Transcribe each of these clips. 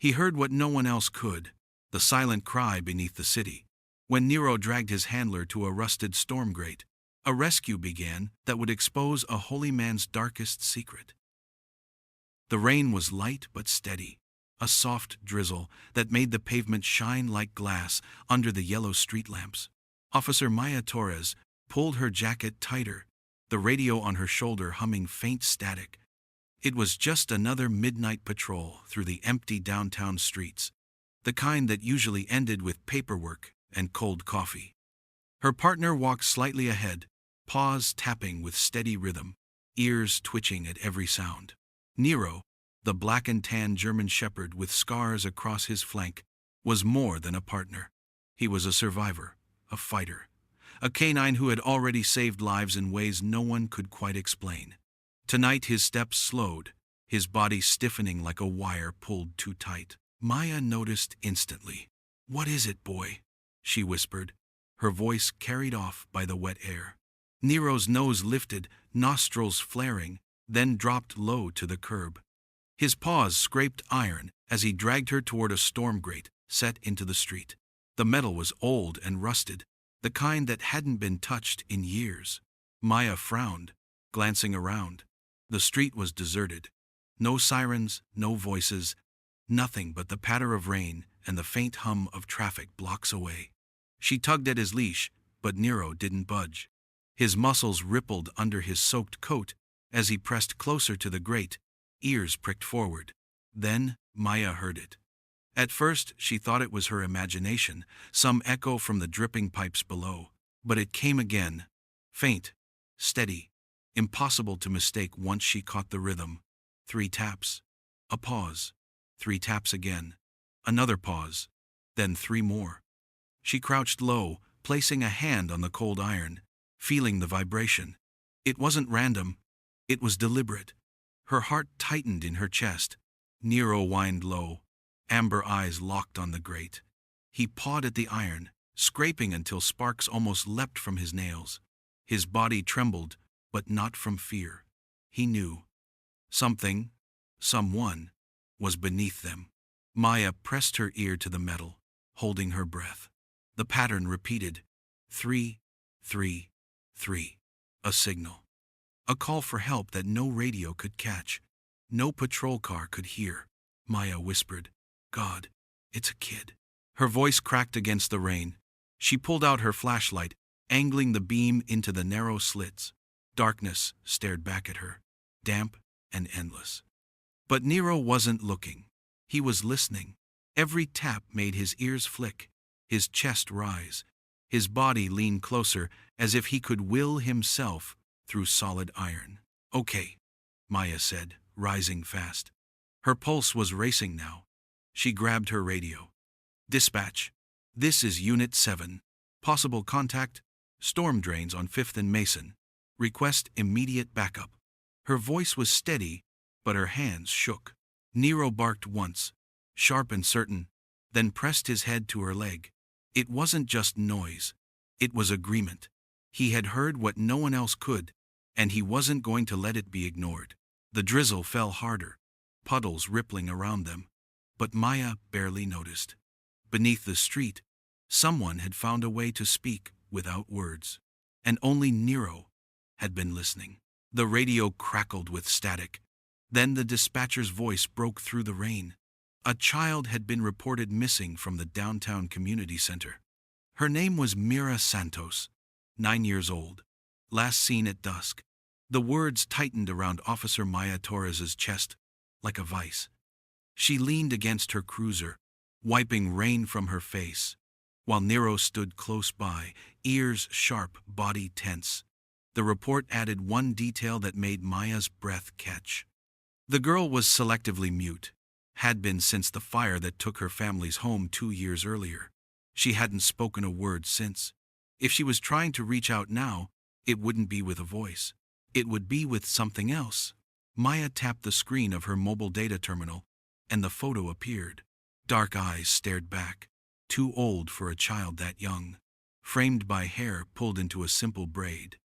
He heard what no one else could, the silent cry beneath the city. When Nero dragged his handler to a rusted storm grate, a rescue began that would expose a holy man's darkest secret. The rain was light but steady, a soft drizzle that made the pavement shine like glass under the yellow street lamps. Officer Maya Torres pulled her jacket tighter, the radio on her shoulder humming faint static. It was just another midnight patrol through the empty downtown streets, the kind that usually ended with paperwork and cold coffee. Her partner walked slightly ahead, paws tapping with steady rhythm, ears twitching at every sound. Nero, the black and tan German shepherd with scars across his flank, was more than a partner. He was a survivor, a fighter, a canine who had already saved lives in ways no one could quite explain. Tonight his steps slowed, his body stiffening like a wire pulled too tight. Maya noticed instantly. "What is it, boy?" she whispered, her voice carried off by the wet air. Nero's nose lifted, nostrils flaring, then dropped low to the curb. His paws scraped iron as he dragged her toward a storm grate set into the street. The metal was old and rusted, the kind that hadn't been touched in years. Maya frowned, glancing around. The street was deserted. No sirens, no voices, nothing but the patter of rain and the faint hum of traffic blocks away. She tugged at his leash, but Nero didn't budge. His muscles rippled under his soaked coat as he pressed closer to the grate, ears pricked forward. Then Maya heard it. At first she thought it was her imagination, some echo from the dripping pipes below. But it came again, faint, steady, impossible to mistake once she caught the rhythm. 3 taps. A pause. 3 taps again. Another pause. Then 3 more. She crouched low, placing a hand on the cold iron, feeling the vibration. It wasn't random. It was deliberate. Her heart tightened in her chest. Nero whined low, amber eyes locked on the grate. He pawed at the iron, scraping until sparks almost leapt from his nails. His body trembled, but not from fear. He knew. Something, someone, was beneath them. Maya pressed her ear to the metal, holding her breath. The pattern repeated. 3, 3, 3. A signal. A call for help that no radio could catch, no patrol car could hear. Maya whispered, "God, it's a kid." Her voice cracked against the rain. She pulled out her flashlight, angling the beam into the narrow slits. Darkness stared back at her, damp and endless. But Nero wasn't looking. He was listening. Every tap made his ears flick, his chest rise, his body lean closer as if he could will himself through solid iron. "Okay," Maya said, rising fast. Her pulse was racing now. She grabbed her radio. "Dispatch. This is Unit 7. Possible contact, storm drains on 5th and Mason. Request immediate backup." Her voice was steady, but her hands shook. Nero barked once, sharp and certain, then pressed his head to her leg. It wasn't just noise. It was agreement. He had heard what no one else could, and he wasn't going to let it be ignored. The drizzle fell harder, puddles rippling around them, but Maya barely noticed. Beneath the street, someone had found a way to speak without words, and only Nero had been listening. The radio crackled with static. Then the dispatcher's voice broke through the rain. A child had been reported missing from the downtown community center. Her name was Mira Santos, 9 years old, last seen at dusk. The words tightened around Officer Maya Torres's chest like a vice. She leaned against her cruiser, wiping rain from her face, while Nero stood close by, ears sharp, body tense. The report added one detail that made Maya's breath catch. The girl was selectively mute, had been since the fire that took her family's home 2 years earlier. She hadn't spoken a word since. If she was trying to reach out now, it wouldn't be with a voice. It would be with something else. Maya tapped the screen of her mobile data terminal, and the photo appeared. Dark eyes stared back, too old for a child that young, framed by hair pulled into a simple braid.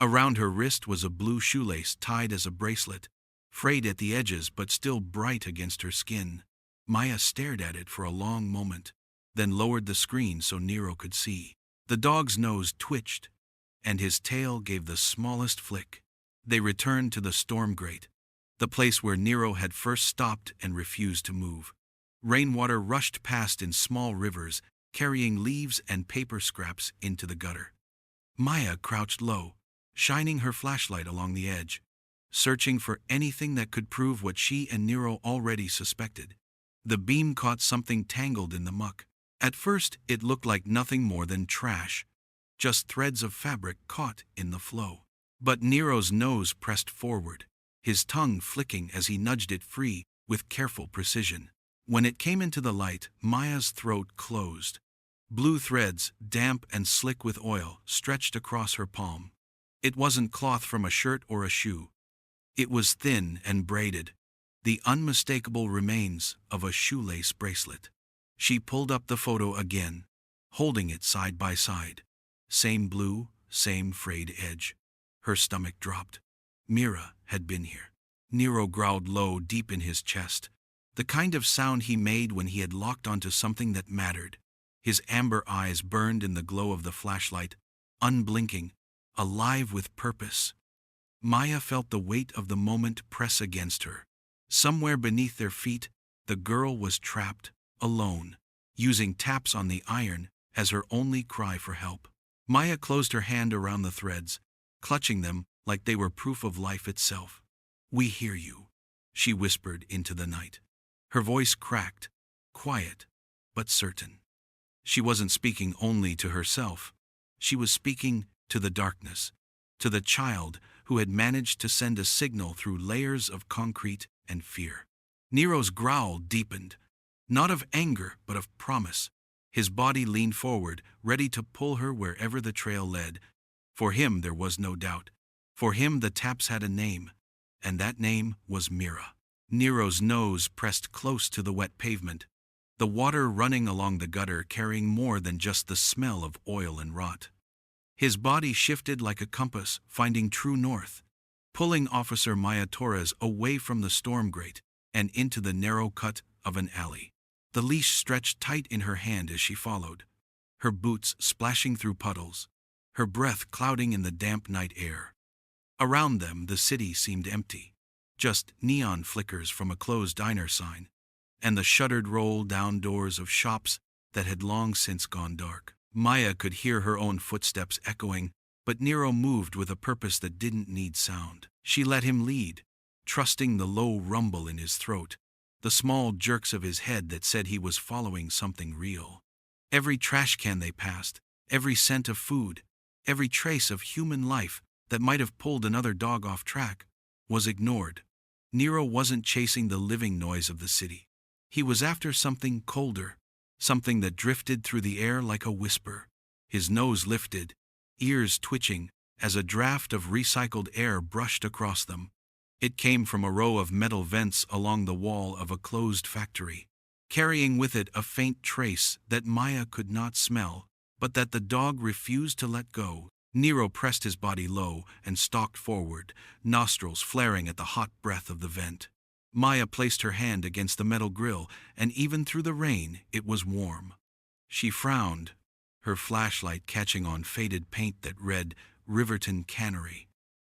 Around her wrist was a blue shoelace tied as a bracelet, frayed at the edges but still bright against her skin. Maya stared at it for a long moment, then lowered the screen so Nero could see. The dog's nose twitched, and his tail gave the smallest flick. They returned to the storm grate, the place where Nero had first stopped and refused to move. Rainwater rushed past in small rivers, carrying leaves and paper scraps into the gutter. Maya crouched low, shining her flashlight along the edge, searching for anything that could prove what she and Nero already suspected. The beam caught something tangled in the muck. At first, it looked like nothing more than trash, just threads of fabric caught in the flow. But Nero's nose pressed forward, his tongue flicking as he nudged it free with careful precision. When it came into the light, Maya's throat closed. Blue threads, damp and slick with oil, stretched across her palm. It wasn't cloth from a shirt or a shoe. It was thin and braided, the unmistakable remains of a shoelace bracelet. She pulled up the photo again, holding it side by side. Same blue, same frayed edge. Her stomach dropped. Mira had been here. Nero growled low deep in his chest, the kind of sound he made when he had locked onto something that mattered. His amber eyes burned in the glow of the flashlight, unblinking, alive with purpose. Maya felt the weight of the moment press against her. Somewhere beneath their feet, the girl was trapped, alone, using taps on the iron as her only cry for help. Maya closed her hand around the threads, clutching them like they were proof of life itself. "We hear you," she whispered into the night. Her voice cracked, quiet, but certain. She wasn't speaking only to herself. She was speaking to the darkness, to the child who had managed to send a signal through layers of concrete and fear. Nero's growl deepened, not of anger but of promise. His body leaned forward, ready to pull her wherever the trail led. For him there was no doubt. For him the taps had a name, and that name was Mira. Nero's nose pressed close to the wet pavement, the water running along the gutter carrying more than just the smell of oil and rot. His body shifted like a compass, finding true north, pulling Officer Maya Torres away from the storm grate and into the narrow cut of an alley. The leash stretched tight in her hand as she followed, her boots splashing through puddles, her breath clouding in the damp night air. Around them, the city seemed empty, just neon flickers from a closed diner sign, and the shuttered roll-down doors of shops that had long since gone dark. Maya could hear her own footsteps echoing, but Nero moved with a purpose that didn't need sound. She let him lead, trusting the low rumble in his throat, the small jerks of his head that said he was following something real. Every trash can they passed, every scent of food, every trace of human life that might have pulled another dog off track, was ignored. Nero wasn't chasing the living noise of the city. He was after something colder, something that drifted through the air like a whisper. His nose lifted, ears twitching, as a draft of recycled air brushed across them. It came from a row of metal vents along the wall of a closed factory, carrying with it a faint trace that Maya could not smell, but that the dog refused to let go. Nero pressed his body low and stalked forward, nostrils flaring at the hot breath of the vent. Maya placed her hand against the metal grill, and even through the rain, it was warm. She frowned, her flashlight catching on faded paint that read Riverton Cannery.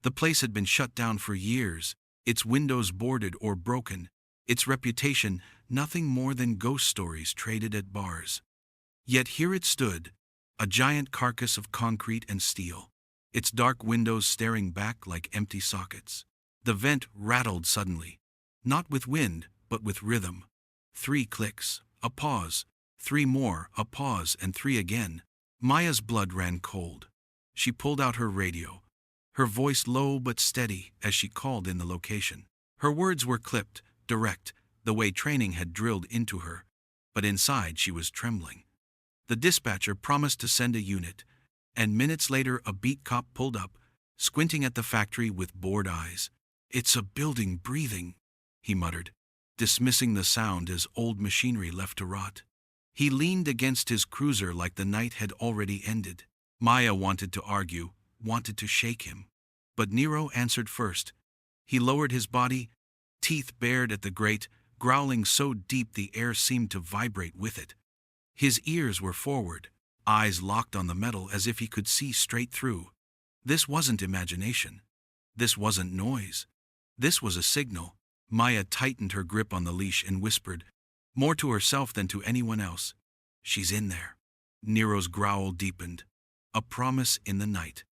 The place had been shut down for years, its windows boarded or broken, its reputation nothing more than ghost stories traded at bars. Yet here it stood, a giant carcass of concrete and steel, its dark windows staring back like empty sockets. The vent rattled suddenly, not with wind, but with rhythm. 3 clicks, a pause, 3 more, a pause, and 3 again. Maya's blood ran cold. She pulled out her radio, her voice low but steady as she called in the location. Her words were clipped, direct, the way training had drilled into her, but inside she was trembling. The dispatcher promised to send a unit, and minutes later a beat cop pulled up, squinting at the factory with bored eyes. "It's a building breathing," he muttered, dismissing the sound as old machinery left to rot. He leaned against his cruiser like the night had already ended. Maya wanted to argue, wanted to shake him. But Nero answered first. He lowered his body, teeth bared at the grate, growling so deep the air seemed to vibrate with it. His ears were forward, eyes locked on the metal as if he could see straight through. This wasn't imagination. This wasn't noise. This was a signal. Maya tightened her grip on the leash and whispered, more to herself than to anyone else, "She's in there." Nero's growl deepened. A promise in the night.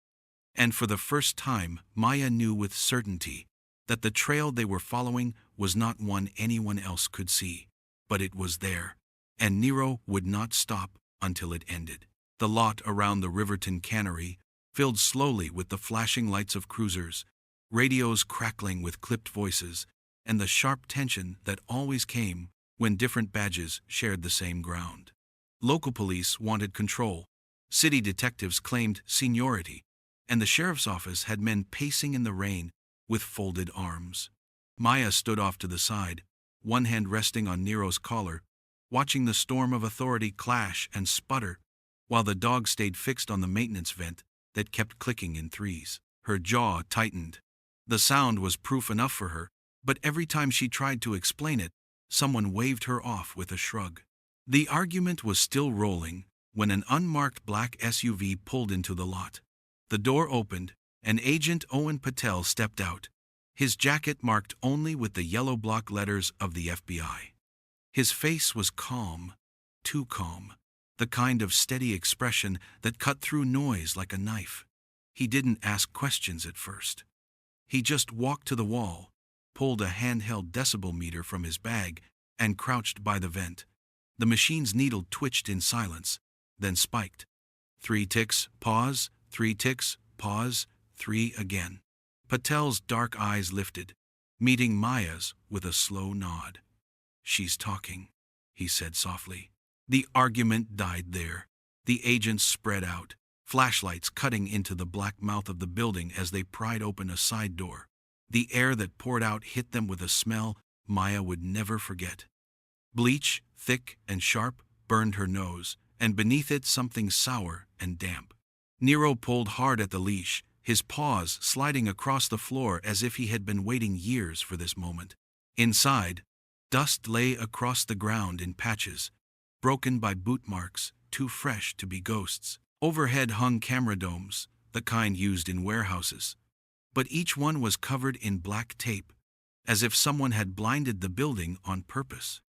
And for the first time, Maya knew with certainty that the trail they were following was not one anyone else could see. But it was there, and Nero would not stop until it ended. The lot around the Riverton cannery filled slowly with the flashing lights of cruisers, radios crackling with clipped voices, and the sharp tension that always came when different badges shared the same ground. Local police wanted control, city detectives claimed seniority, and the sheriff's office had men pacing in the rain with folded arms. Maya stood off to the side, one hand resting on Nero's collar, watching the storm of authority clash and sputter, while the dog stayed fixed on the maintenance vent that kept clicking in threes. Her jaw tightened. The sound was proof enough for her, but every time she tried to explain it, someone waved her off with a shrug. The argument was still rolling when an unmarked black SUV pulled into the lot. The door opened, and Agent Owen Patel stepped out, his jacket marked only with the yellow block letters of the FBI. His face was calm, too calm, the kind of steady expression that cut through noise like a knife. He didn't ask questions at first. He just walked to the wall, pulled a handheld decibel meter from his bag, and crouched by the vent. The machine's needle twitched in silence, then spiked. 3 ticks, pause, 3 ticks, pause, 3 again. Patel's dark eyes lifted, meeting Maya's with a slow nod. "She's talking," he said softly. The argument died there. The agents spread out, flashlights cutting into the black mouth of the building as they pried open a side door. The air that poured out hit them with a smell Maya would never forget. Bleach, thick and sharp, burned her nose, and beneath it something sour and damp. Nero pulled hard at the leash, his paws sliding across the floor as if he had been waiting years for this moment. Inside, dust lay across the ground in patches, broken by boot marks, too fresh to be ghosts. Overhead hung camera domes, the kind used in warehouses. But each one was covered in black tape, as if someone had blinded the building on purpose.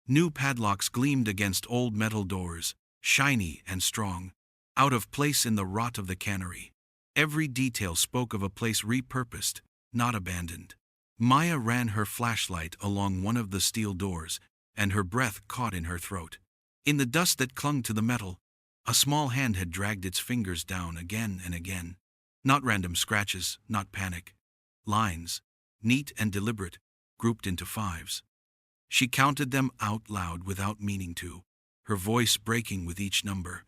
New padlocks gleamed against old metal doors, shiny and strong, out of place in the rot of the cannery. Every detail spoke of a place repurposed, not abandoned. Maya ran her flashlight along one of the steel doors, and her breath caught in her throat. In the dust that clung to the metal, a small hand had dragged its fingers down again and again. Not random scratches, not panic. Lines, neat and deliberate, grouped into 5s. She counted them out loud without meaning to, her voice breaking with each number.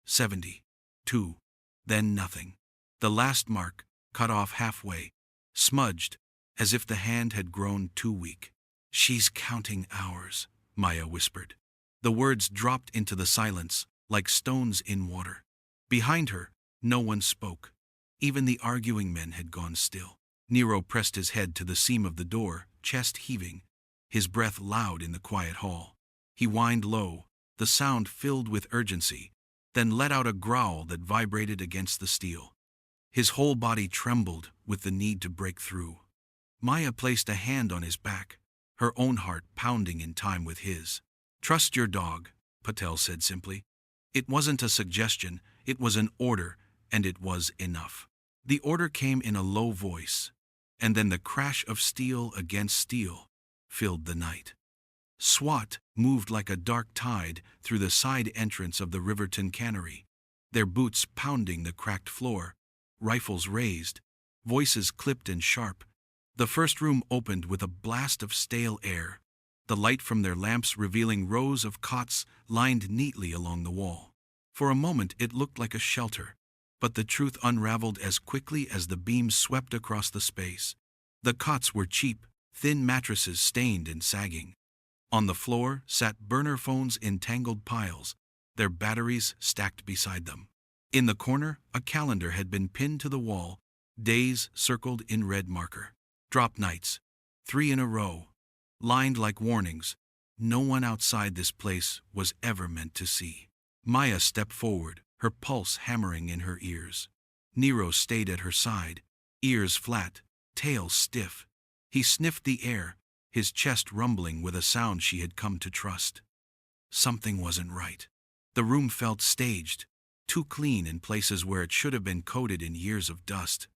70. 2. Then nothing. The last mark, cut off halfway, smudged, as if the hand had grown too weak. "She's counting hours," Maya whispered. The words dropped into the silence, like stones in water. Behind her, no one spoke. Even the arguing men had gone still. Nero pressed his head to the seam of the door, chest heaving, his breath loud in the quiet hall. He whined low, the sound filled with urgency, then let out a growl that vibrated against the steel. His whole body trembled with the need to break through. Maya placed a hand on his back, her own heart pounding in time with his. "Trust your dog," Patel said simply. It wasn't a suggestion, it was an order, and it was enough. The order came in a low voice, and then the crash of steel against steel filled the night. SWAT moved like a dark tide through the side entrance of the Riverton cannery, their boots pounding the cracked floor, rifles raised, voices clipped and sharp. The first room opened with a blast of stale air, the light from their lamps revealing rows of cots lined neatly along the wall. For a moment it looked like a shelter, but the truth unraveled as quickly as the beams swept across the space. The cots were cheap, thin mattresses stained and sagging. On the floor sat burner phones in tangled piles, their batteries stacked beside them. In the corner, a calendar had been pinned to the wall, days circled in red marker. Drop nights, 3 in a row. lined like warnings no one outside this place was ever meant to see. Maya stepped forward, her pulse hammering in her ears. Nero stayed at her side, ears flat, tail stiff. He sniffed the air, his chest rumbling with a sound she had come to trust. Something wasn't right. The room felt staged, too clean in places where it should have been coated in years of dust.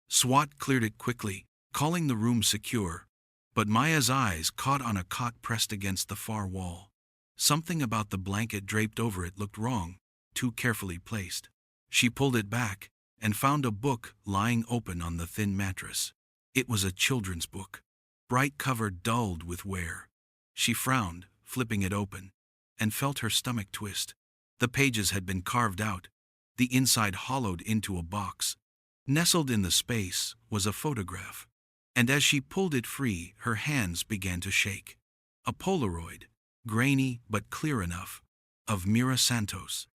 SWAT cleared it quickly, calling the room secure, but Maya's eyes caught on a cot pressed against the far wall. Something about the blanket draped over it looked wrong, too carefully placed. She pulled it back and found a book lying open on the thin mattress. It was a children's book, bright cover dulled with wear. She frowned, flipping it open, and felt her stomach twist. The pages had been carved out, the inside hollowed into a box. Nestled in the space was a photograph, and as she pulled it free, her hands began to shake. A Polaroid, grainy but clear enough, of Mira Santos.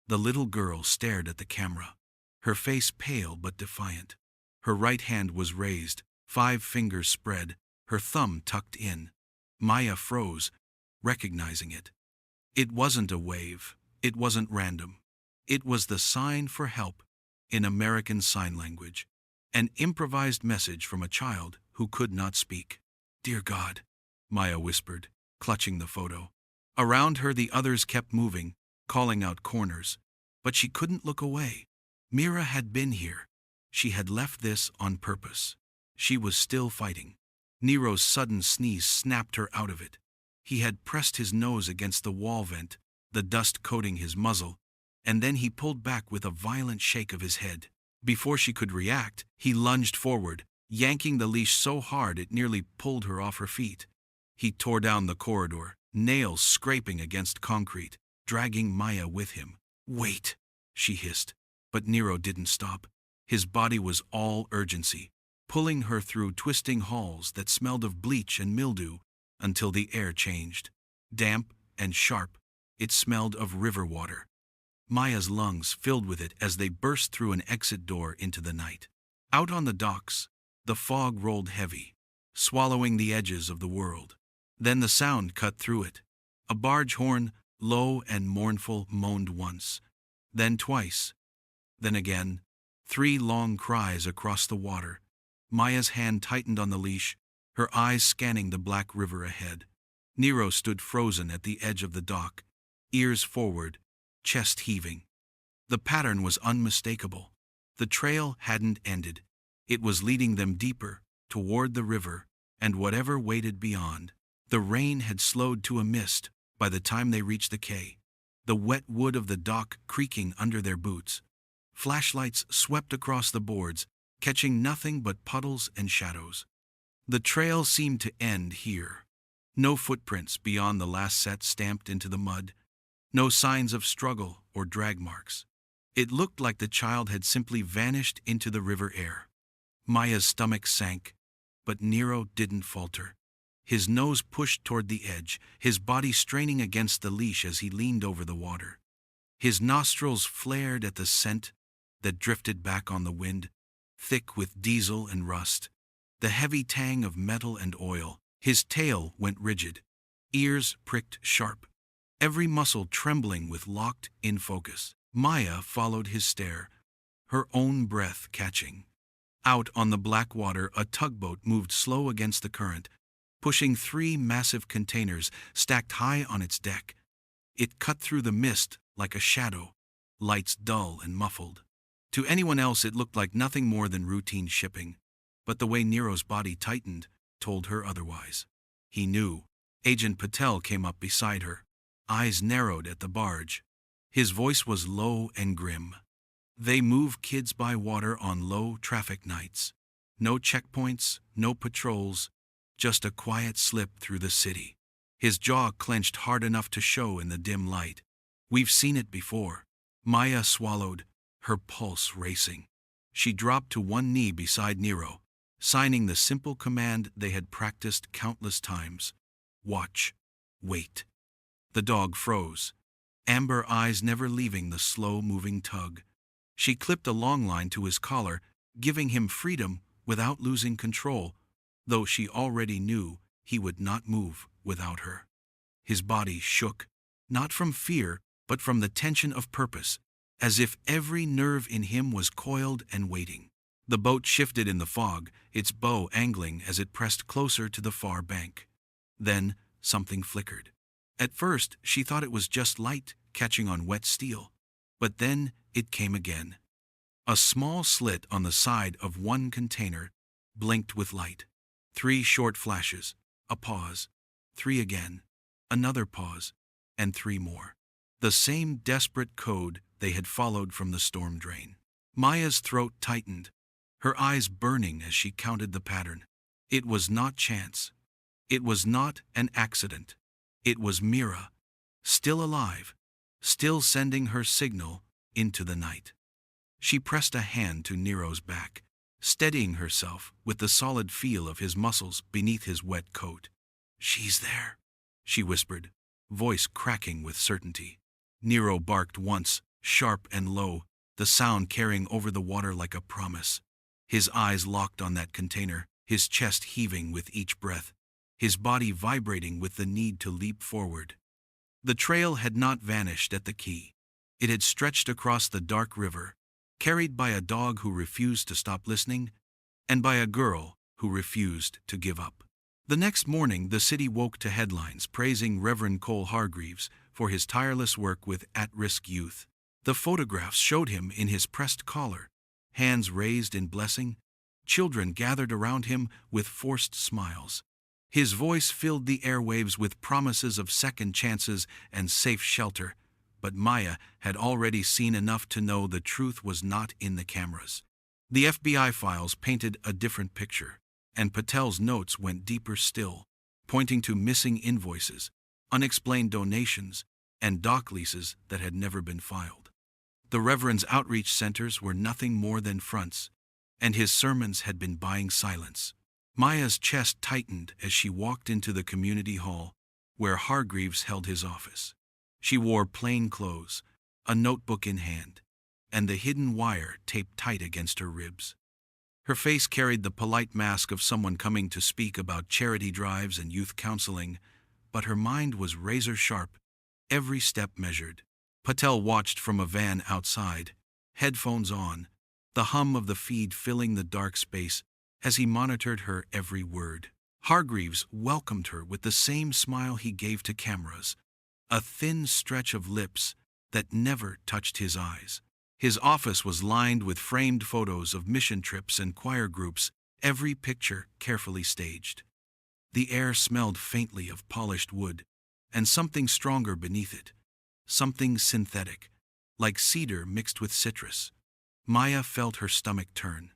The little girl stared at the camera, her face pale but defiant. Her right hand was raised, 5 fingers spread, her thumb tucked in. Maya froze, recognizing it. It wasn't a wave, it wasn't random. It was the sign for help in American Sign Language, an improvised message from a child who could not speak. "Dear God," Maya whispered, clutching the photo. Around her the others kept moving, calling out corners, but she couldn't look away. Mira had been here. She had left this on purpose. She was still fighting. Nero's sudden sneeze snapped her out of it. He had pressed his nose against the wall vent, the dust coating his muzzle, and then he pulled back with a violent shake of his head. Before she could react, he lunged forward, yanking the leash so hard it nearly pulled her off her feet. He tore down the corridor, nails scraping against concrete, dragging Maya with him. "Wait," she hissed. But Nero didn't stop. His body was all urgency, pulling her through twisting halls that smelled of bleach and mildew until the air changed. Damp and sharp, it smelled of river water. Maya's lungs filled with it as they burst through an exit door into the night. Out on the docks, the fog rolled heavy, swallowing the edges of the world. Then the sound cut through it. A barge horn, low and mournful, moaned once, then twice, then again. 3 long cries across the water. Maya's hand tightened on the leash, her eyes scanning the black river ahead. Nero stood frozen at the edge of the dock, ears forward, chest heaving. The pattern was unmistakable. The trail hadn't ended. It was leading them deeper, toward the river, and whatever waited beyond. The rain had slowed to a mist by the time they reached the quay, the wet wood of the dock creaking under their boots. Flashlights swept across the boards, catching nothing but puddles and shadows. The trail seemed to end here. No footprints beyond the last set stamped into the mud. No signs of struggle or drag marks. It looked like the child had simply vanished into the river air. Maya's stomach sank, but Nero didn't falter. His nose pushed toward the edge, his body straining against the leash as he leaned over the water. His nostrils flared at the scent that drifted back on the wind, thick with diesel and rust, the heavy tang of metal and oil. His tail went rigid, ears pricked sharp, every muscle trembling with locked-in focus. Maya followed his stare, her own breath catching. Out on the black water, a tugboat moved slow against the current, pushing 3 massive containers stacked high on its deck. It cut through the mist like a shadow, lights dull and muffled. To anyone else it looked like nothing more than routine shipping, but the way Nero's body tightened told her otherwise. He knew. Agent Patel came up beside her, eyes narrowed at the barge. His voice was low and grim. "They move kids by water on low traffic nights. No checkpoints, no patrols, just a quiet slip through the city." His jaw clenched hard enough to show in the dim light. "We've seen it before." Maya swallowed, her pulse racing. She dropped to one knee beside Nero, signing the simple command they had practiced countless times. "Watch. Wait." The dog froze, amber eyes never leaving the slow-moving tug. She clipped a long line to his collar, giving him freedom without losing control, though she already knew he would not move without her. His body shook, not from fear, but from the tension of purpose, as if every nerve in him was coiled and waiting. The boat shifted in the fog, its bow angling as it pressed closer to the far bank. Then something flickered. At first, she thought it was just light catching on wet steel. But then it came again. A small slit on the side of one container blinked with light. 3 short flashes, a pause, 3 again, another pause, and 3 more. The same desperate code they had followed from the storm drain. Maya's throat tightened, her eyes burning as she counted the pattern. It was not chance. It was not an accident. It was Mira, still alive, still sending her signal into the night. She pressed a hand to Nero's back, steadying herself with the solid feel of his muscles beneath his wet coat. "She's there," she whispered, voice cracking with certainty. Nero barked once, sharp and low, the sound carrying over the water like a promise. His eyes locked on that container, his chest heaving with each breath, his body vibrating with the need to leap forward. The trail had not vanished at the quay. It had stretched across the dark river, carried by a dog who refused to stop listening, and by a girl who refused to give up. The next morning, the city woke to headlines praising Reverend Cole Hargreaves for his tireless work with at-risk youth. The photographs showed him in his pressed collar, hands raised in blessing, children gathered around him with forced smiles. His voice filled the airwaves with promises of second chances and safe shelter, but Maya had already seen enough to know the truth was not in the cameras. The FBI files painted a different picture, and Patel's notes went deeper still, pointing to missing invoices, unexplained donations, and dock leases that had never been filed. The Reverend's outreach centers were nothing more than fronts, and his sermons had been buying silence. Maya's chest tightened as she walked into the community hall, where Hargreaves held his office. She wore plain clothes, a notebook in hand, and the hidden wire taped tight against her ribs. Her face carried the polite mask of someone coming to speak about charity drives and youth counseling, but her mind was razor-sharp, every step measured. Patel watched from a van outside, headphones on, the hum of the feed filling the dark space as he monitored her every word. Hargreaves welcomed her with the same smile he gave to cameras, a thin stretch of lips that never touched his eyes. His office was lined with framed photos of mission trips and choir groups, every picture carefully staged. The air smelled faintly of polished wood, and something stronger beneath it, something synthetic, like cedar mixed with citrus. Maya felt her stomach turn.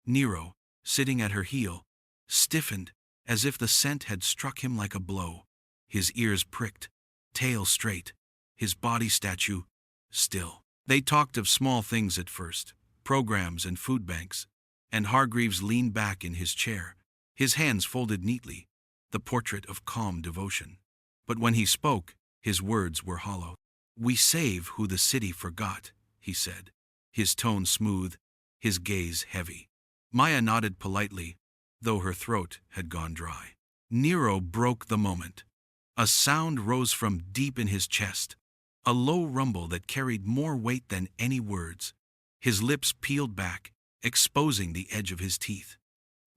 Nero, sitting at her heel, stiffened as if the scent had struck him like a blow. His ears pricked, tail straight, his body statue still. They talked of small things at first, programs and food banks, and Hargreaves leaned back in his chair, his hands folded neatly, the portrait of calm devotion. But when he spoke, his words were hollow. "We save who the city forgot," he said, his tone smooth, his gaze heavy. Maya nodded politely, though her throat had gone dry. Nero broke the moment. A sound rose from deep in his chest, a low rumble that carried more weight than any words. His lips peeled back, exposing the edge of his teeth.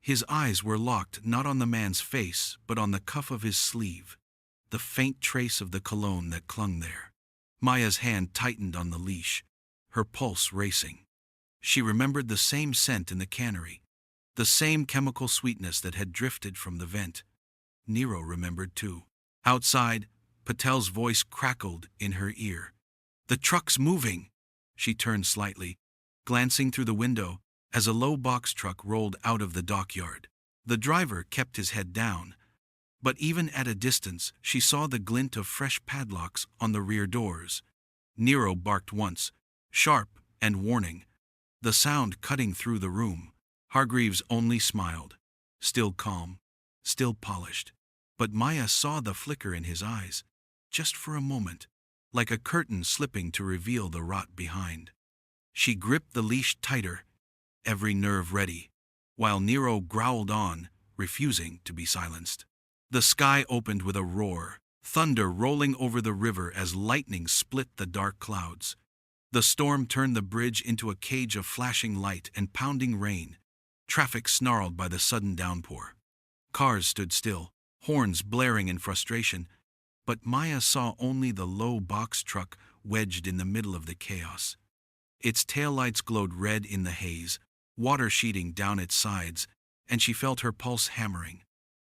His eyes were locked not on the man's face, but on the cuff of his sleeve, the faint trace of the cologne that clung there. Maya's hand tightened on the leash, her pulse racing. She remembered the same scent in the cannery, the same chemical sweetness that had drifted from the vent. Nero remembered too. Outside, Patel's voice crackled in her ear. "The truck's moving!" She turned slightly, glancing through the window as a low box truck rolled out of the dockyard. The driver kept his head down, but even at a distance she saw the glint of fresh padlocks on the rear doors. Nero barked once, sharp and warning, the sound cutting through the room. Hargreaves only smiled, still calm, still polished. But Maya saw the flicker in his eyes, just for a moment, like a curtain slipping to reveal the rot behind. She gripped the leash tighter, every nerve ready, while Nero growled on, refusing to be silenced. The sky opened with a roar, thunder rolling over the river as lightning split the dark clouds. The storm turned the bridge into a cage of flashing light and pounding rain. Traffic snarled by the sudden downpour. Cars stood still, horns blaring in frustration, but Maya saw only the low box truck wedged in the middle of the chaos. Its taillights glowed red in the haze, water sheeting down its sides, and she felt her pulse hammering.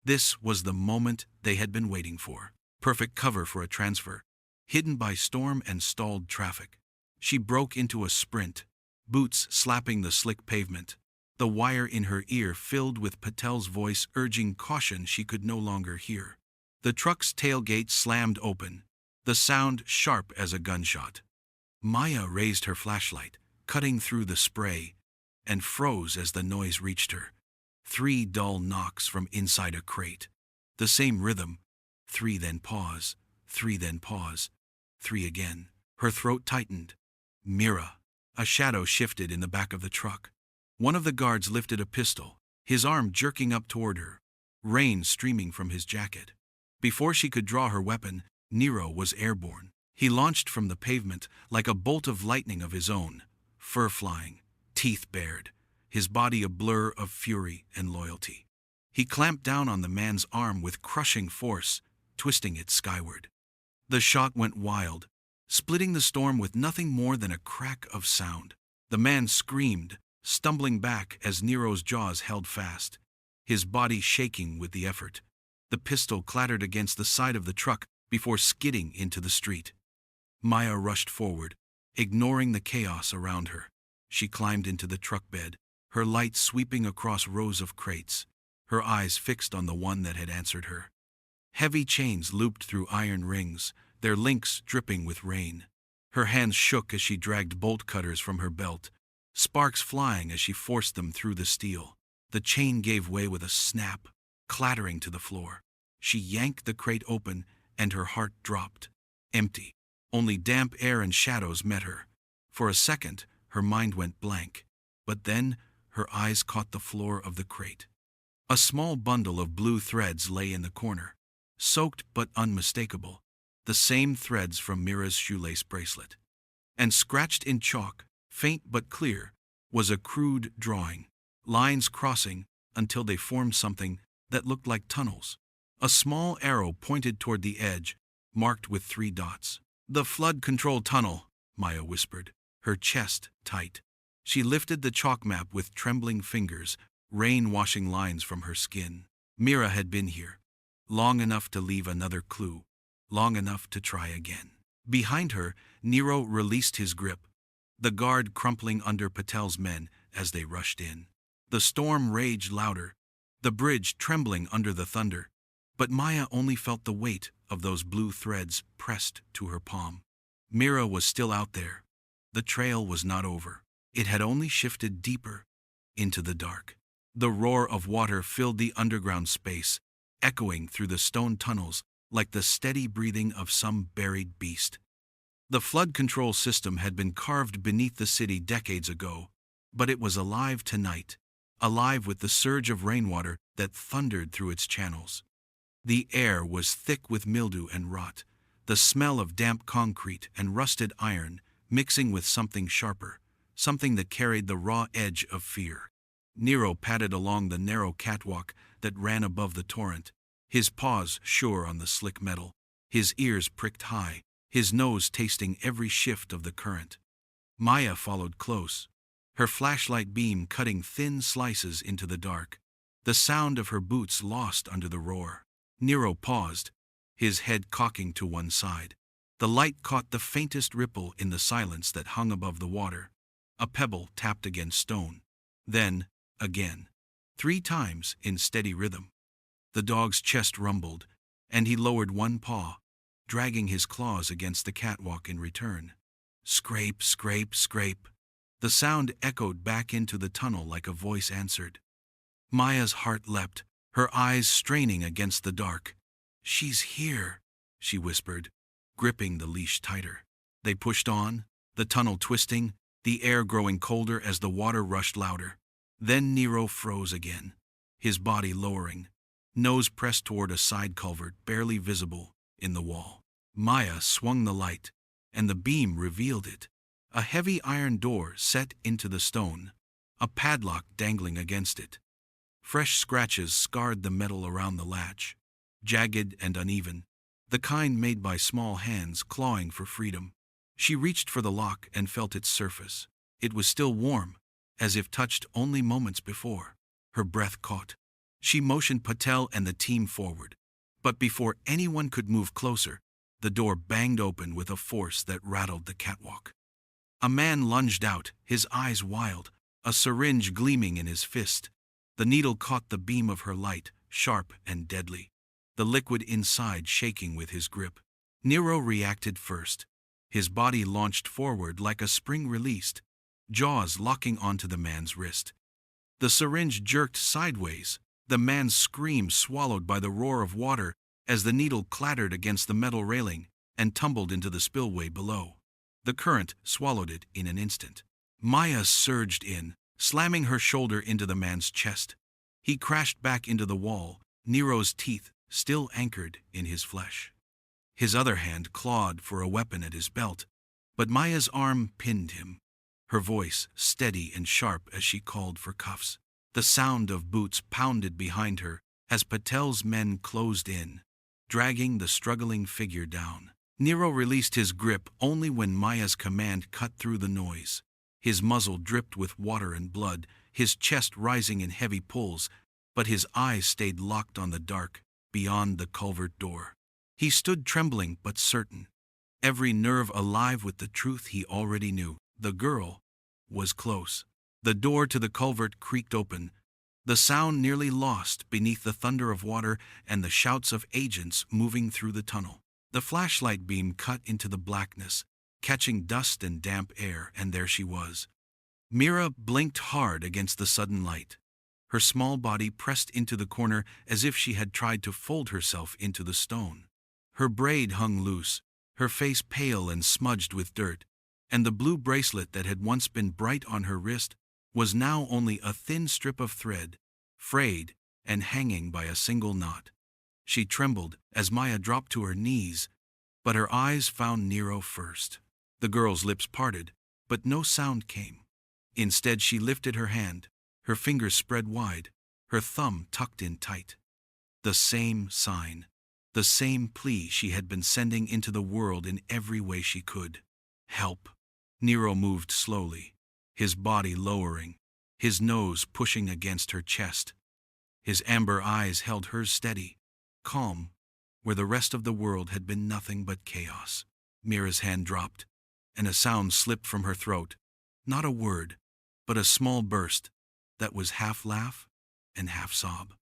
This was the moment they had been waiting for. Perfect cover for a transfer, hidden by storm and stalled traffic. She broke into a sprint, boots slapping the slick pavement. The wire in her ear filled with Patel's voice urging caution she could no longer hear. The truck's tailgate slammed open, the sound sharp as a gunshot. Maya raised her flashlight, cutting through the spray, and froze as the noise reached her. 3 dull knocks from inside a crate. The same rhythm. 3 then pause, 3 then pause, 3 again. Her throat tightened. Mira. A shadow shifted in the back of the truck. One of the guards lifted a pistol, his arm jerking up toward her, rain streaming from his jacket. Before she could draw her weapon, Nero was airborne. He launched from the pavement like a bolt of lightning of his own, fur flying, teeth bared, his body a blur of fury and loyalty. He clamped down on the man's arm with crushing force, twisting it skyward. The shot went wild, splitting the storm with nothing more than a crack of sound. The man screamed, stumbling back as Nero's jaws held fast, his body shaking with the effort. The pistol clattered against the side of the truck before skidding into the street. Maya rushed forward, ignoring the chaos around her. She climbed into the truck bed, her light sweeping across rows of crates, her eyes fixed on the one that had answered her. Heavy chains looped through iron rings, their links dripping with rain. Her hands shook as she dragged bolt cutters from her belt, sparks flying as she forced them through the steel. The chain gave way with a snap, clattering to the floor. She yanked the crate open, and her heart dropped. Empty. Only damp air and shadows met her. For a second, her mind went blank. But then, her eyes caught the floor of the crate. A small bundle of blue threads lay in the corner, soaked but unmistakable, the same threads from Mira's shoelace bracelet. And scratched in chalk, faint but clear, was a crude drawing, lines crossing until they formed something that looked like tunnels. A small arrow pointed toward the edge, marked with 3 dots. "The flood control tunnel," Maya whispered, her chest tight. She lifted the chalk map with trembling fingers, rain washing lines from her skin. Mira had been here, long enough to leave another clue, long enough to try again. Behind her, Nero released his grip, the guard crumpling under Patel's men as they rushed in. The storm raged louder, the bridge trembling under the thunder, but Maya only felt the weight of those blue threads pressed to her palm. Mira was still out there. The trail was not over. It had only shifted deeper into the dark. The roar of water filled the underground space, echoing through the stone tunnels like the steady breathing of some buried beast. The flood control system had been carved beneath the city decades ago, but it was alive tonight, alive with the surge of rainwater that thundered through its channels. The air was thick with mildew and rot, the smell of damp concrete and rusted iron mixing with something sharper, something that carried the raw edge of fear. Nero padded along the narrow catwalk that ran above the torrent, his paws sure on the slick metal, his ears pricked high, his nose tasting every shift of the current. Maya followed close, her flashlight beam cutting thin slices into the dark, the sound of her boots lost under the roar. Nero paused, his head cocking to one side. The light caught the faintest ripple in the silence that hung above the water. A pebble tapped against stone. Then, again. 3 times in steady rhythm. The dog's chest rumbled, and he lowered one paw, dragging his claws against the catwalk in return. Scrape, scrape, scrape. The sound echoed back into the tunnel like a voice answered. Maya's heart leapt, her eyes straining against the dark. "She's here," she whispered, gripping the leash tighter. They pushed on, the tunnel twisting, the air growing colder as the water rushed louder. Then Nero froze again, his body lowering. nose pressed toward a side culvert barely visible in the wall. Maya swung the light, and the beam revealed it. A heavy iron door set into the stone, a padlock dangling against it. Fresh scratches scarred the metal around the latch, jagged and uneven, the kind made by small hands clawing for freedom. She reached for the lock and felt its surface. It was still warm, as if touched only moments before. Her breath caught. She motioned Patel and the team forward. But before anyone could move closer, the door banged open with a force that rattled the catwalk. A man lunged out, his eyes wild, a syringe gleaming in his fist. The needle caught the beam of her light, sharp and deadly, the liquid inside shaking with his grip. Nero reacted first. His body launched forward like a spring released, jaws locking onto the man's wrist. The syringe jerked sideways, the man's scream swallowed by the roar of water as the needle clattered against the metal railing and tumbled into the spillway below. The current swallowed it in an instant. Maya surged in, slamming her shoulder into the man's chest. He crashed back into the wall, Nero's teeth still anchored in his flesh. His other hand clawed for a weapon at his belt, but Maya's arm pinned him, her voice steady and sharp as she called for cuffs. The sound of boots pounded behind her as Patel's men closed in, dragging the struggling figure down. Nero released his grip only when Maya's command cut through the noise. His muzzle dripped with water and blood, his chest rising in heavy pulls, but his eyes stayed locked on the dark, beyond the culvert door. He stood trembling but certain, every nerve alive with the truth he already knew. The girl was close. The door to the culvert creaked open, the sound nearly lost beneath the thunder of water and the shouts of agents moving through the tunnel. The flashlight beam cut into the blackness, catching dust and damp air, and there she was. Mira blinked hard against the sudden light. Her small body pressed into the corner as if she had tried to fold herself into the stone. Her braid hung loose, her face pale and smudged with dirt, and the blue bracelet that had once been bright on her wrist was now only a thin strip of thread, frayed and hanging by a single knot. She trembled as Maya dropped to her knees, but her eyes found Nero first. The girl's lips parted, but no sound came. Instead, she lifted her hand, her fingers spread wide, her thumb tucked in tight. The same sign, the same plea she had been sending into the world in every way she could. Help. Nero moved slowly, his body lowering, his nose pushing against her chest. His amber eyes held hers steady, calm, where the rest of the world had been nothing but chaos. Mira's hand dropped, and a sound slipped from her throat. Not a word, but a small burst that was half laugh and half sob.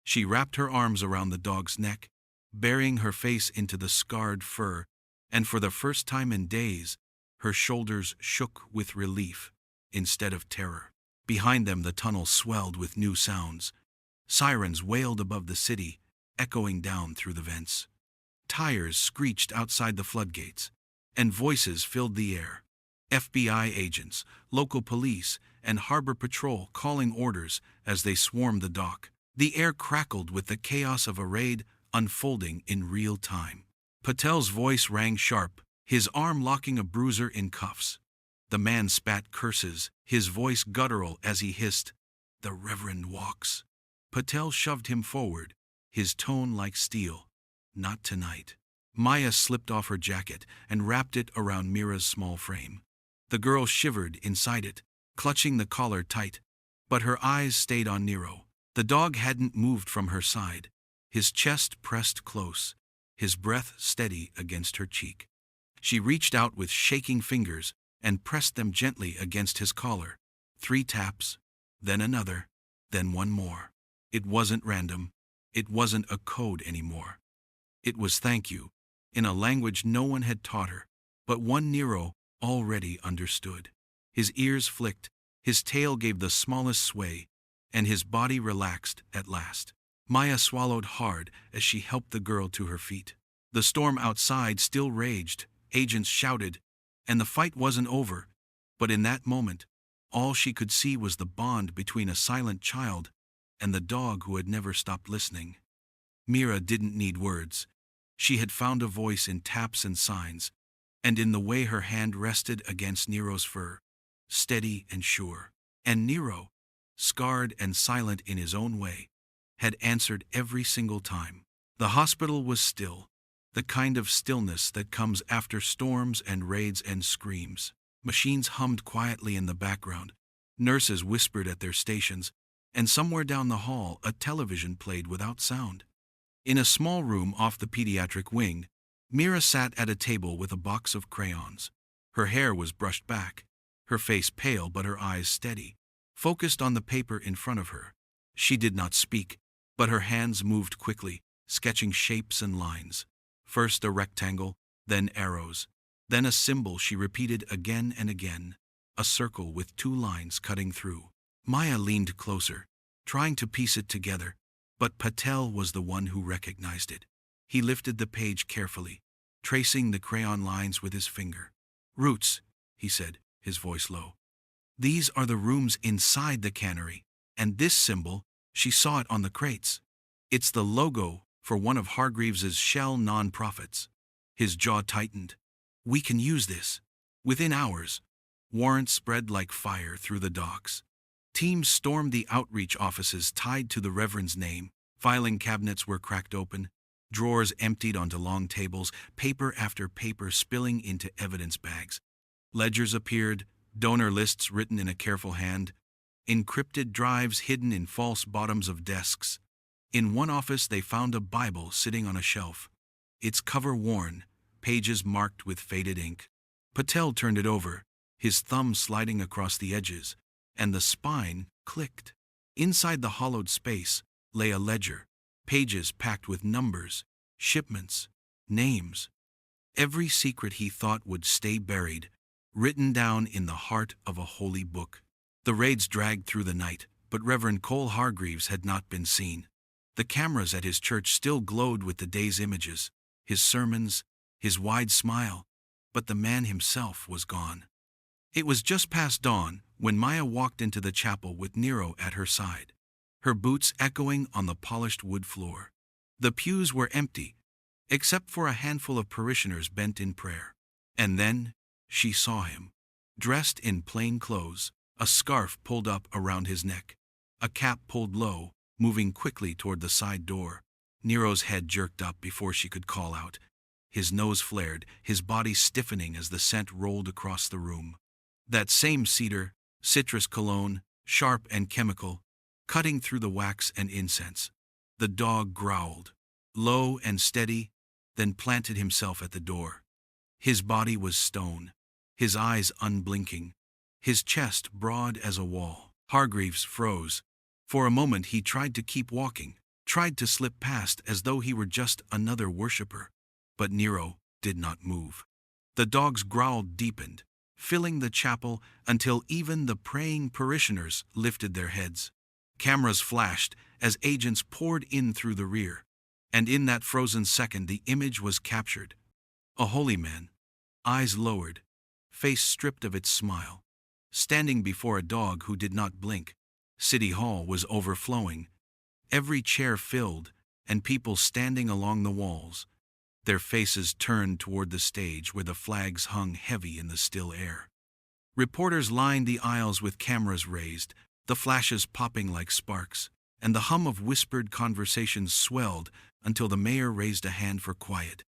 She wrapped her arms around the dog's neck, burying her face into the scarred fur, and for the first time in days, her shoulders shook with relief instead of terror. Behind them, the tunnel swelled with new sounds. Sirens wailed above the city, echoing down through the vents. Tires screeched outside the floodgates, and voices filled the air. FBI agents, local police, and harbor patrol calling orders as they swarmed the dock. The air crackled with the chaos of a raid unfolding in real time. Patel's voice rang sharp, his arm locking a bruiser in cuffs. The man spat curses, his voice guttural as he hissed, "The Reverend walks." Patel shoved him forward, his tone like steel. "Not tonight." Maya slipped off her jacket and wrapped it around Mira's small frame. The girl shivered inside it, clutching the collar tight, but her eyes stayed on Nero. The dog hadn't moved from her side, his chest pressed close, his breath steady against her cheek. She reached out with shaking fingers and pressed them gently against his collar. 3 taps, then another, then one more. It wasn't random. It wasn't a code anymore. It was thank you, in a language no one had taught her, but one Nero already understood. His ears flicked, his tail gave the smallest sway, and his body relaxed at last. Maya swallowed hard as she helped the girl to her feet. The storm outside still raged, agents shouted, and the fight wasn't over, but in that moment, all she could see was the bond between a silent child and the dog who had never stopped listening. Mira didn't need words. She had found a voice in taps and signs, and in the way her hand rested against Nero's fur, steady and sure. And Nero, scarred and silent in his own way, had answered every single time. The hospital was still, the kind of stillness that comes after storms and raids and screams. Machines hummed quietly in the background, nurses whispered at their stations, and somewhere down the hall a television played without sound. In a small room off the pediatric wing, Mira sat at a table with a box of crayons. Her hair was brushed back, her face pale but her eyes steady, focused on the paper in front of her. She did not speak, but her hands moved quickly, sketching shapes and lines. First a rectangle, then arrows, then a symbol she repeated again and again, a circle with two lines cutting through. Maya leaned closer, trying to piece it together, but Patel was the one who recognized it. He lifted the page carefully, tracing the crayon lines with his finger. "Roots," he said, his voice low. "These are the rooms inside the cannery, and this symbol, she saw it on the crates. It's the logo for one of Hargreaves's shell non-profits." His jaw tightened. "We can use this." Within hours, warrants spread like fire through the docks. Teams stormed the outreach offices tied to the Reverend's name. Filing cabinets were cracked open, drawers emptied onto long tables, paper after paper spilling into evidence bags. Ledgers appeared, donor lists written in a careful hand, encrypted drives hidden in false bottoms of desks. In one office they found a Bible sitting on a shelf, its cover worn, pages marked with faded ink. Patel turned it over, his thumb sliding across the edges, and the spine clicked. Inside the hollowed space lay a ledger, pages packed with numbers, shipments, names. Every secret he thought would stay buried, written down in the heart of a holy book. The raids dragged through the night, but Reverend Cole Hargreaves had not been seen. The cameras at his church still glowed with the day's images, his sermons, his wide smile, but the man himself was gone. It was just past dawn when Maya walked into the chapel with Nero at her side, her boots echoing on the polished wood floor. The pews were empty, except for a handful of parishioners bent in prayer. And then she saw him, dressed in plain clothes, a scarf pulled up around his neck, a cap pulled low, moving quickly toward the side door. Nero's head jerked up before she could call out. His nose flared, his body stiffening as the scent rolled across the room. That same cedar, citrus cologne, sharp and chemical, cutting through the wax and incense. The dog growled, low and steady, then planted himself at the door. His body was stone, his eyes unblinking, his chest broad as a wall. Hargreaves froze. For a moment he tried to keep walking, tried to slip past as though he were just another worshiper. But Nero did not move. The dog's growl deepened, filling the chapel until even the praying parishioners lifted their heads. Cameras flashed as agents poured in through the rear, and in that frozen second the image was captured. A holy man, eyes lowered, face stripped of its smile, standing before a dog who did not blink. City Hall was overflowing, every chair filled, and people standing along the walls, their faces turned toward the stage where the flags hung heavy in the still air. Reporters lined the aisles with cameras raised, the flashes popping like sparks, and the hum of whispered conversations swelled until the mayor raised a hand for quiet.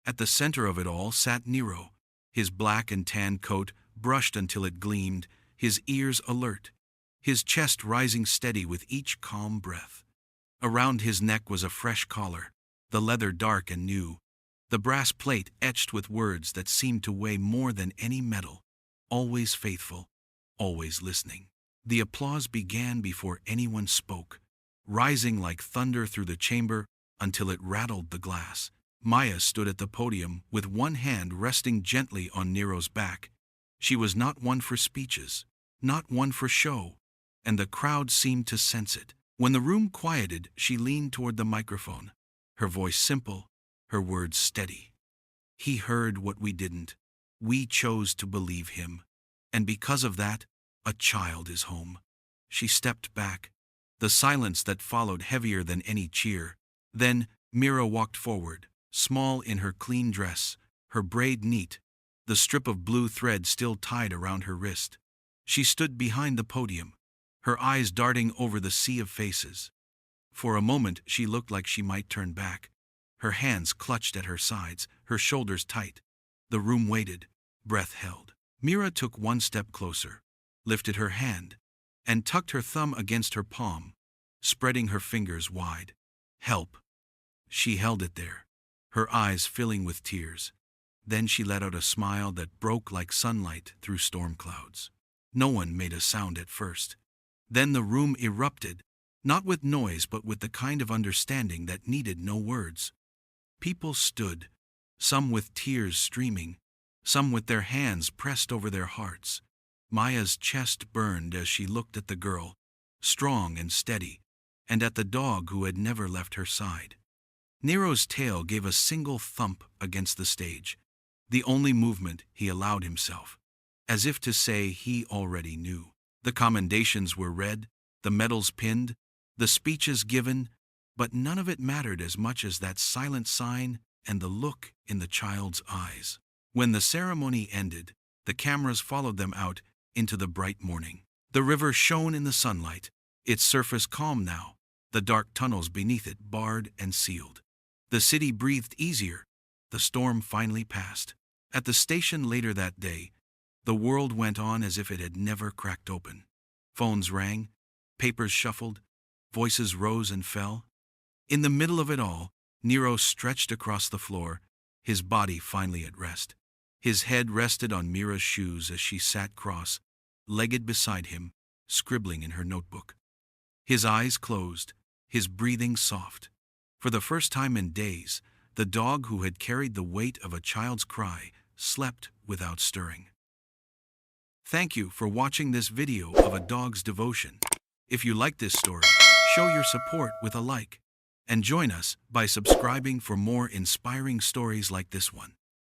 At the center of it all sat Nero, his black and tan coat brushed until it gleamed, his ears alert, his chest rising steady with each calm breath. Around his neck was a fresh collar, the leather dark and new, the brass plate etched with words that seemed to weigh more than any metal. Always faithful, always listening. The applause began before anyone spoke, rising like thunder through the chamber until it rattled the glass. Maya stood at the podium with one hand resting gently on Nero's back. She was not one for speeches, not one for show, and the crowd seemed to sense it. When the room quieted, she leaned toward the microphone, her voice simple, her words steady. "He heard what we didn't. We chose to believe him. And because of that, a child is home." She stepped back, the silence that followed heavier than any cheer. Then Mira walked forward, small in her clean dress, her braid neat, the strip of blue thread still tied around her wrist. She stood behind the podium, her eyes darting over the sea of faces. For a moment she looked like she might turn back, her hands clutched at her sides, her shoulders tight. The room waited, breath held. Mira took one step closer, lifted her hand, and tucked her thumb against her palm, spreading her fingers wide. Help. She held it there, her eyes filling with tears. Then she let out a smile that broke like sunlight through storm clouds. No one made a sound at first. Then the room erupted, not with noise but with the kind of understanding that needed no words. People stood, some with tears streaming, some with their hands pressed over their hearts. Maya's chest burned as she looked at the girl, strong and steady, and at the dog who had never left her side. Nero's tail gave a single thump against the stage, the only movement he allowed himself, as if to say he already knew. The commendations were read, the medals pinned, the speeches given, but none of it mattered as much as that silent sign and the look in the child's eyes. When the ceremony ended, the cameras followed them out into the bright morning. The river shone in the sunlight, its surface calm now, the dark tunnels beneath it barred and sealed. The city breathed easier. The storm finally passed. At the station later that day, the world went on as if it had never cracked open. Phones rang, papers shuffled, voices rose and fell. In the middle of it all, Nero stretched across the floor, his body finally at rest. His head rested on Mira's shoes as she sat cross-legged beside him, scribbling in her notebook. His eyes closed, his breathing soft. For the first time in days, the dog who had carried the weight of a child's cry slept without stirring. Thank you for watching this video of a dog's devotion. If you like this story, show your support with a like, and join us by subscribing for more inspiring stories like this one.